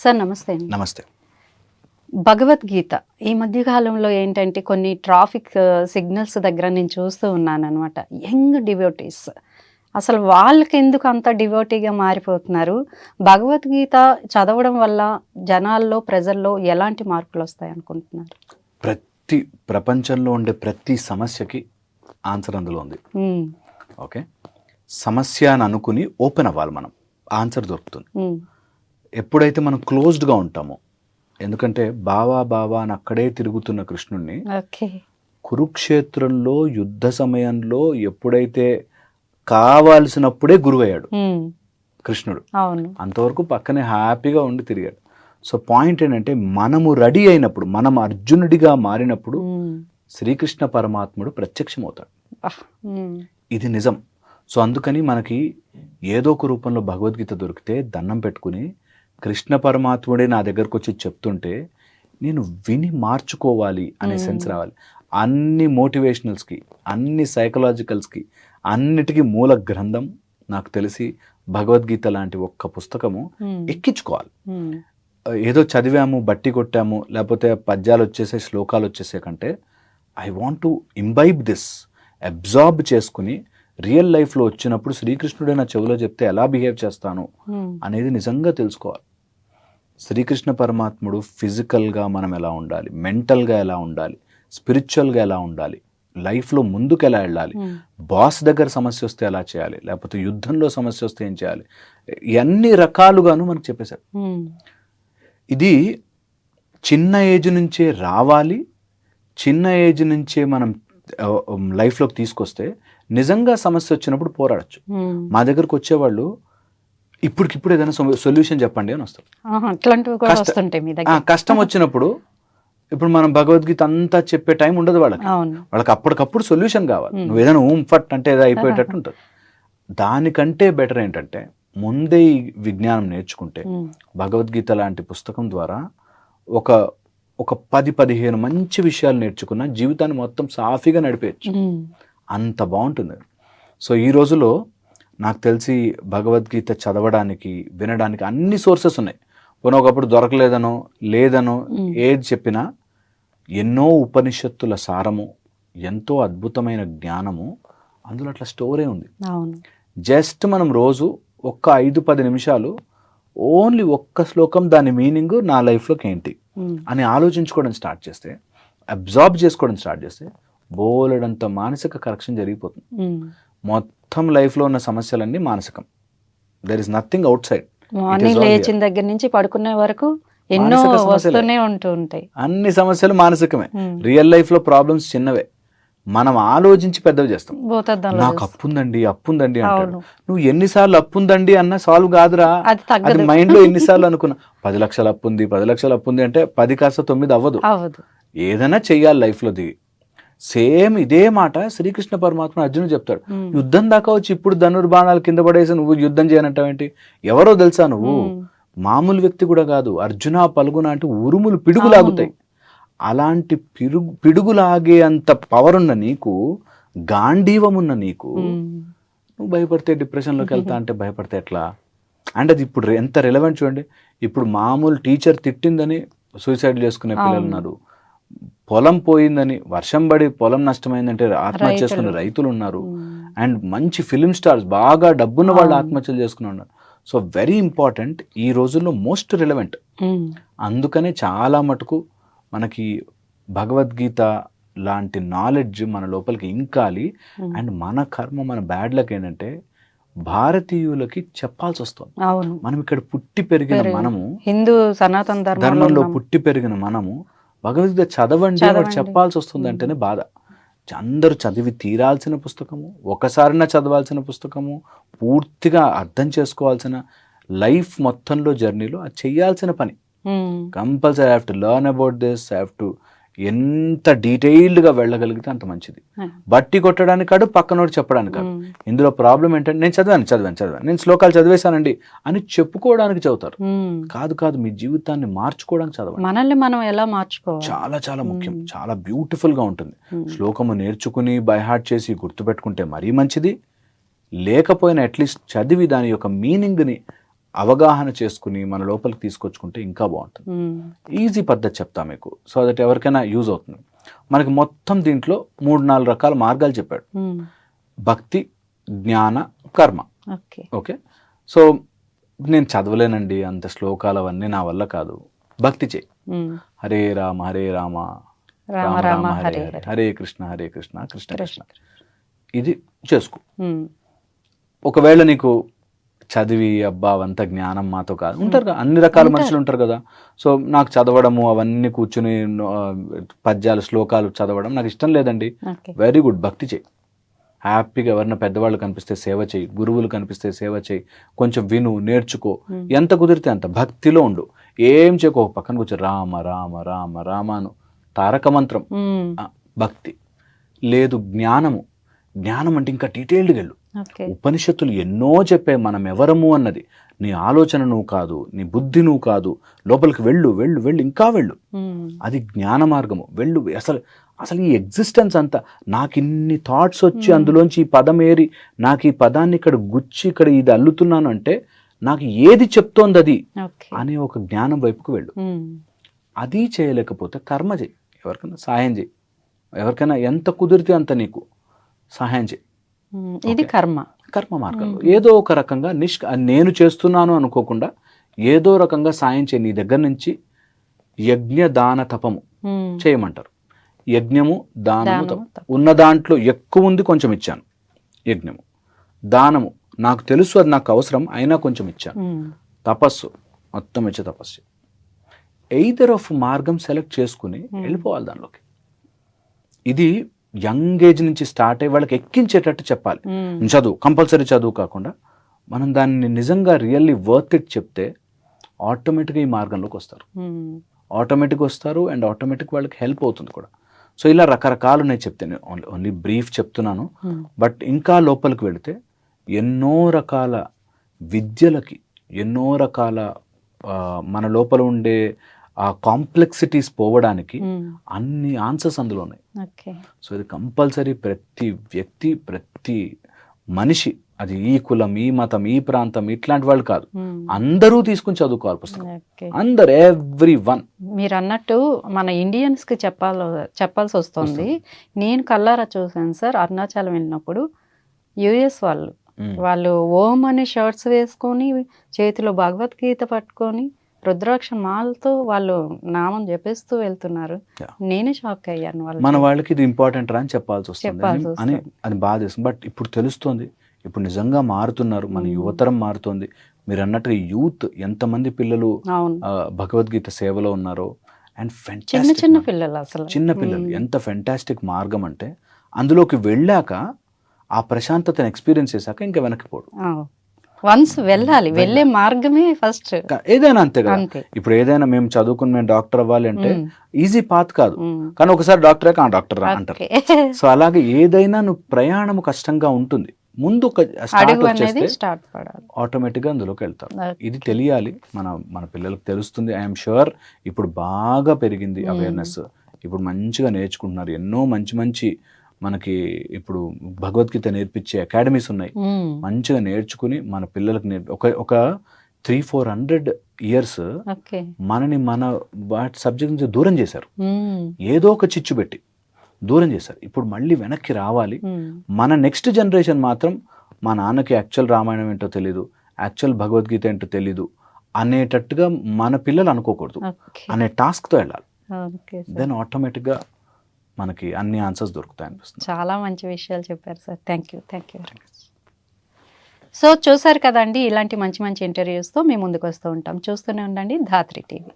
Sir నమస్తే అండి. నమస్తే. భగవద్గీత ఈ మధ్య కాలంలో ఏంటంటే కొన్ని ట్రాఫిక్ సిగ్నల్స్ దగ్గర నేను చూస్తూ ఉన్నానన్నమాట. యంగ్ డివోటీస్ అసలు వాళ్ళకెందుకు అంత డివోటీగా మారిపోతున్నారు? భగవద్గీత చదవడం వల్ల జనాల్లో, ప్రజల్లో ఎలాంటి మార్పులొస్తాయనుకుంటున్నారు? ప్రతి ప్రపంచంలో ఉండే ప్రతి సమస్యకి ఆన్సర్ అందులో ఉంది. ఓకే, సమస్య అని అనుకుని ఓపెన్ అవ్వాలి, మనం ఆన్సర్ దొరుకుతుంది. ఎప్పుడైతే మనం క్లోజ్డ్గా ఉంటామో, ఎందుకంటే బావా అని అక్కడే తిరుగుతున్న కృష్ణుణ్ణి కురుక్షేత్రంలో యుద్ధ సమయంలో ఎప్పుడైతే కావాల్సినప్పుడే గురువయ్యాడు కృష్ణుడు, అంతవరకు పక్కనే హ్యాపీగా ఉండి తిరిగాడు. సో పాయింట్ ఏంటంటే, మనము రెడీ అయినప్పుడు, మనం అర్జునుడిగా మారినప్పుడు శ్రీకృష్ణ పరమాత్ముడు ప్రత్యక్షమవుతాడు. ఇది నిజం. సో అందుకని మనకి ఏదో ఒక రూపంలో భగవద్గీత దొరికితే దండం పెట్టుకుని కృష్ణ పరమాత్ముడే నా దగ్గరకు వచ్చి చెప్తుంటే నేను విని మార్చుకోవాలి అనే సెన్స్ రావాలి. అన్ని మోటివేషనల్స్కి, అన్ని సైకలాజికల్స్కి, అన్నిటికీ మూల గ్రంథం నాకు తెలిసి భగవద్గీత లాంటి ఒక్క పుస్తకము ఎక్కించుకోవాలి. ఏదో చదివాము, బట్టి కొట్టాము, లేకపోతే పద్యాలు వచ్చేసే, శ్లోకాలు వచ్చేసే కంటే I want to imbibe this, absorb చేసుకుని రియల్ లైఫ్లో వచ్చినప్పుడు శ్రీకృష్ణుడే నా చెవిలో చెప్తే ఎలా బిహేవ్ చేస్తాను అనేది నిజంగా తెలుసుకోవాలి. శ్రీకృష్ణ పరమాత్ముడు ఫిజికల్గా మనం ఎలా ఉండాలి, మెంటల్గా ఎలా ఉండాలి, స్పిరిచువల్గా ఎలా ఉండాలి, లైఫ్లో ముందుకు ఎలా వెళ్ళాలి, బాస్ దగ్గర సమస్య వస్తే ఎలా చేయాలి, లేకపోతే యుద్ధంలో సమస్య వస్తే ఏం చేయాలి, అన్ని రకాలుగాను మనకు చెప్పేశారు. ఇది చిన్న ఏజ్ నుంచే రావాలి. చిన్న ఏజ్ నుంచే మనం లైఫ్లోకి తీసుకొస్తే నిజంగా సమస్య వచ్చినప్పుడు పోరాడచ్చు. మా దగ్గరకు వచ్చేవాళ్ళు ఇప్పటికిప్పుడు ఏదైనా సొల్యూషన్ చెప్పండి అని వస్తారు. కష్టం వచ్చినప్పుడు ఇప్పుడు మనం భగవద్గీత అంతా చెప్పే టైం ఉండదు వాళ్ళకి. వాళ్ళకి అప్పటికప్పుడు సొల్యూషన్ కావాలి. నువ్వు ఏదైనా ఫట్ అంటే ఏదో అయిపోయేటట్టు ఉంటుంది. దానికంటే బెటర్ ఏంటంటే, ముందే ఈ విజ్ఞానం నేర్చుకుంటే భగవద్గీత లాంటి పుస్తకం ద్వారా ఒక 10-15 మంచి విషయాలు నేర్చుకున్న జీవితాన్ని మొత్తం సాఫీగా నడిపేయచ్చు. అంత బాగుంటుంది. సో ఈ రోజులో నాకు తెలిసి భగవద్గీత చదవడానికి, వినడానికి అన్ని సోర్సెస్ ఉన్నాయి. ఒకప్పుడు దొరకలేదనో లేదనో ఏది చెప్పినా ఎన్నో ఉపనిషత్తుల సారము, ఎంతో అద్భుతమైన జ్ఞానము అందులో అట్లా స్టోరే ఉంది. జస్ట్ మనం రోజు ఒక్క 5-10 నిమిషాలు ఓన్లీ ఒక్క శ్లోకం, దాని మీనింగ్ నా లైఫ్లోకి ఏంటి అని ఆలోచించుకోవడం స్టార్ట్ చేస్తే, అబ్జార్బ్ చేసుకోవడం స్టార్ట్ చేస్తే బోలెడంత మానసిక కరెక్షన్ జరిగిపోతుంది. మొత్తం లైఫ్లో ఉన్న సమస్యలన్నీ మానసికం. There is nothing outside. లేచిన దగ్గర నుంచి పడుకునే వరకు ఎన్నో వస్తూనే ఉంటాయి. అన్ని సమస్యలు మానసికమే. రియల్ లైఫ్ లో ప్రాబ్లమ్స్ చిన్నవే, మనం ఆలోచించి పెద్దవి చేస్తాం. నాకు అప్పుందండి అంటాడు. నువ్వు ఎన్నిసార్లు అప్పుందండి అన్నా సాల్వ్ కాదురా. అది మైండ్ లో ఎన్నిసార్లు అనుకున్నా 10 లక్షలు అప్పుంది అంటే 10 కాస్త 9 అవ్వదు. ఏదైనా చెయ్యాలి లైఫ్ లో దిగి. సేమ్ ఇదే మాట శ్రీకృష్ణ పరమాత్మ అర్జునుడు చెప్తాడు. యుద్ధం దాకా వచ్చి ఇప్పుడు ధనుర్బాణాలు కింద పడేసి నువ్వు యుద్ధం చేయనంటావేంటి? ఎవరో తెలుసా నువ్వు? మామూలు వ్యక్తి కూడా కాదు. అర్జున పలుగున అంటే ఉరుములు పిడుగులాగుతాయి. అలాంటి పిడుగులాగే అంత పవర్ ఉన్న నీకు, గాంధీవం ఉన్న నీకు, నువ్వు భయపడితే డిప్రెషన్లోకి వెళ్తా అంటే భయపడితే ఎట్లా? అండ్ అది ఇప్పుడు ఎంత రిలవెంట్ చూడండి. ఇప్పుడు మామూలు టీచర్ తిట్టిందని సూసైడ్ చేసుకునే పిల్లలు ఉన్నారు. పొలం పోయిందని, వర్షం పడి పొలం నష్టమైందంటే ఆత్మహత్య చేసుకునే రైతులు ఉన్నారు. అండ్ మంచి ఫిలిం స్టార్స్, బాగా డబ్బున్న వాళ్ళు ఆత్మహత్యలు చేసుకుని ఉన్నారు. సో వెరీ ఇంపార్టెంట్, ఈ రోజుల్లో మోస్ట్ రిలవెంట్. అందుకనే చాలా మటుకు మనకి భగవద్గీత లాంటి నాలెడ్జ్ మన లోపలికి ఇంకాలి. అండ్ మన కర్మ, మన బ్యాడ్ లక్ ఏంటంటే భారతీయులకి చెప్పాల్సి వస్తుంది. మనం ఇక్కడ పుట్టి పెరిగిన మనము, హిందూ సనాతన ధర్మంలో పుట్టి పెరిగిన మనము భగవద్గీత చదవండి చెప్పాల్సి వస్తుంది అంటేనే బాధ. అందరూ చదివి తీరాల్సిన పుస్తకము, ఒకసారైనా చదవాల్సిన పుస్తకము, పూర్తిగా అర్థం చేసుకోవాల్సిన, లైఫ్ మొత్తంలో జర్నీలో అది చేయాల్సిన పని. Compulsory have to learn about this, have to. ఎంత డీటెయిల్డ్గా వెళ్ళగలిగితే అంత మంచిది. బట్టి కొట్టడానికి కాదు, పక్కనోడు చెప్పడానికి కాదు. ఇందులో ప్రాబ్లం ఏంటంటే, నేను చదివాను, నేను శ్లోకాలు చదివేశానండి అని చెప్పుకోవడానికి చదువుతారు. కాదు, మీ జీవితాన్ని మార్చుకోవడానికి చదవండి. మనల్ని మనం ఎలా మార్చుకోవాలి చాలా చాలా ముఖ్యం. చాలా బ్యూటిఫుల్ గా ఉంటుంది. శ్లోకము నేర్చుకుని బై హార్ట్ చేసి గుర్తుపెట్టుకుంటే మరీ మంచిది. లేకపోయినా అట్లీస్ట్ చదివి దాని యొక్క మీనింగ్ని అవగాహన చేసుకుని మన లోపలికి తీసుకొచ్చుకుంటే ఇంకా బాగుంటుంది. ఈజీ పద్ధతి చెప్తా మీకు, సో దట్ ఎవరికైనా యూజ్ అవుతుంది. మనకి మొత్తం దీంట్లో 3-4 రకాల మార్గాలు చెప్పాడు. భక్తి, జ్ఞాన, కర్మ. ఓకే, సో నేను చదవలేనండి అంత శ్లోకాలు, అవన్నీ నా వల్ల కాదు. భక్తి చేయి. హరే రామ హరే రామ రామ రామ హరే హరే, హరే కృష్ణ కృష్ణ కృష్ణ, ఇది చేసుకో. ఒకవేళ నీకు చదివి అబ్బా అవంతా జ్ఞానం మాతో కాదు, ఉంటారు కదా అన్ని రకాల మనుషులు ఉంటారు కదా. సో నాకు చదవడము అవన్నీ కూర్చుని పద్యాలు శ్లోకాలు చదవడం నాకు ఇష్టం లేదండి. వెరీ గుడ్, భక్తి చేయి. హ్యాపీగా ఎవరైనా పెద్దవాళ్ళు కనిపిస్తే సేవ చేయి, గురువులు కనిపిస్తే సేవ చేయి, కొంచెం విను, నేర్చుకో, ఎంత కుదిరితే అంత భక్తిలో ఉండు. ఏం చేయకో, పక్కన కూర్చో రామ రామ రామ రామాను తారక మంత్రం. భక్తి లేదు. జ్ఞానము, జ్ఞానం అంటే ఇంకా డీటెయిల్డ్గా వెళ్ళు. ఉపనిషత్తులు ఎన్నో చెప్పే మనం ఎవరము అన్నది. నీ ఆలోచన నువ్వు కాదు, నీ బుద్ధి నువ్వు కాదు, లోపలికి వెళ్ళు వెళ్ళు వెళ్ళు, ఇంకా వెళ్ళు. అది జ్ఞాన మార్గము. వెళ్ళు. అసలు ఈ ఎగ్జిస్టెన్స్ అంతా, నాకు ఇన్ని థాట్స్ వచ్చి అందులోంచి ఈ పదం ఏరి నాకు ఈ పదాన్ని ఇక్కడ గుచ్చి ఇక్కడ ఇది అల్లుతున్నాను అంటే నాకు ఏది చెప్తోంది అది అనే ఒక జ్ఞానం వైపుకు వెళ్ళు. అది చేయలేకపోతే కర్మ చేయి, ఎవరికైనా సాయం చేయి, ఎవరికైనా ఎంత కుదిరితే అంత నీకు సహాయం చేయి. ఇది కర్మ. కర్మ మార్గంలో ఏదో ఒక రకంగా నేను చేస్తున్నాను అనుకోకుండా ఏదో రకంగా సాయం చేయి. నీ దగ్గర నుంచి యజ్ఞ దాన తపము చేయమంటారు. యజ్ఞము, దానము, ఉన్న దాంట్లో ఎక్కువ ఉంది కొంచెం ఇచ్చాను. యజ్ఞము, దానము నాకు తెలుసు అది నాకు అవసరం అయినా కొంచెం ఇచ్చాను. తపస్సు మొత్తం ఇచ్చే తపస్సు. ఎయిదర్ ఆఫ్ మార్గం సెలెక్ట్ చేసుకుని వెళ్ళిపోవాలి దానిలోకి. ఇది యంగ్ ఏజ్ నుంచి స్టార్ట్ అయ్యి వాళ్ళకి ఎక్కించేటట్టు చెప్పాలి. చదువు కంపల్సరీ చదువు కాకుండా మనం దాన్ని నిజంగా రియల్లీ వర్త్ ఇట్ చెప్తే ఆటోమేటిక్గా ఈ మార్గంలోకి వస్తారు. ఆటోమేటిక్గా వస్తారు అండ్ ఆటోమేటిక్ వాళ్ళకి హెల్ప్ అవుతుంది కూడా. సో ఇలా రకరకాలు నేను చెప్తాను, ఓన్లీ బ్రీఫ్ చెప్తున్నాను. బట్ ఇంకా లోపలికి వెళితే ఎన్నో రకాల విద్యలకి, ఎన్నో రకాల మన లోపల ఉండే ఆ కాంప్లెక్సిటీస్ పోవడానికి అన్ని ఆన్సర్స్ అందులో ఉన్నాయి. సో ఇది కంపల్సరీ ప్రతి వ్యక్తి, ప్రతి మనిషి, అది ఈ కులం, ఈ మతం, ఈ ప్రాంతం ఇట్లాంటి వాళ్ళు కాదు, అందరూ తీసుకుని చదువుకోవాలి పుస్తకం. అందరు, ఎవ్రీ వన్. మీరు అన్నట్టు మన ఇండియన్స్ కి చెప్పాల్సి వస్తుంది. నేను కల్లారా చూసాను సార్, అరుణాచలం వెళ్ళినప్పుడు. యుఎస్ వాళ్ళు ఓం అనే షర్ట్స్ వేసుకొని చేతిలో భగవద్గీత పట్టుకొని రుద్రాక్ష మాలతో వాళ్ళు నామం జపిస్తూ వెళ్తున్నారు. నేనే షాక్ అయ్యాను. మన వాళ్ళకి ఇది ఇంపార్టెంట్ రా అని చెప్పాల్సి వస్తుంది అని అది బాధేస్తుంది. బట్ ఇప్పుడు తెలుస్తుంది, ఇప్పుడు నిజంగా మారుతున్నారు, మన యువతరం మారుతుంది. మీరు అన్నట్టుగా యూత్ ఎంతమంది పిల్లలు భగవద్గీత సేవలో ఉన్నారో. అండ్ చిన్న పిల్లలు, అసలు చిన్న పిల్లలు ఎంత ఫెంటాస్టిక్ మార్గం అంటే అందులోకి వెళ్ళాక ఆ ప్రశాంతతను ఎక్స్పీరియన్స్ చేశాక ఇంకా వెనక్కిపోడు. వన్స్ వెళ్ళాలి, వెళ్ళే మార్గమే ఫస్ట్. ఏదైనా అంతే కదా. ఇప్పుడు ఏదైనా మేము చదువుకుని మేము డాక్టర్ అవ్వాలి అంటే ఈజీ పాత్ కాదు, కానీ ఒకసారి డాక్టర్ డాక్టర్ అంటారు. సో అలాగే ఏదైనా నువ్వు ప్రయాణం కష్టంగా ఉంటుంది. ముందు ఆటోమేటిక్ గా అందులోకి వెళ్తారు. ఇది తెలియాలి, మన పిల్లలకు తెలుస్తుంది. ఐఎమ్ షూర్ ఇప్పుడు బాగా పెరిగింది అవేర్నెస్. ఇప్పుడు మంచిగా నేర్చుకుంటున్నారు. ఎన్నో మంచి మంచి మనకి ఇప్పుడు భగవద్గీత నేర్పించే అకాడమీస్ ఉన్నాయి. మంచిగా నేర్చుకుని మన పిల్లలకు ఒక 300-400 years మనని మన వాటి సబ్జెక్ట్ నుంచి దూరం చేశారు. ఏదో ఒక చిచ్చు పెట్టి దూరం చేశారు. ఇప్పుడు మళ్ళీ వెనక్కి రావాలి. మన నెక్స్ట్ జనరేషన్ మాత్రం మా నాన్నకి యాక్చువల్ రామాయణం ఏంటో తెలీదు, యాక్చువల్ భగవద్గీత ఏంటో తెలీదు అనేటట్టుగా మన పిల్లలు అనుకోకూడదు అనే టాస్క్తో వెళ్ళాలి. దెన్ ఆటోమేటిక్గా మనకి అన్ని ఆన్సర్స్ దొరుకుతాయి అనిపిస్తుంది. చాలా మంచి విషయాలు చెప్పారు సార్. Thank you. సో చూసారు కదండి, ఇలాంటి మంచి మంచి ఇంటర్వ్యూస్తో మేము ముందుకు వస్తూ ఉంటాం. చూస్తూనే ఉండండి ధాత్రి టీవీ.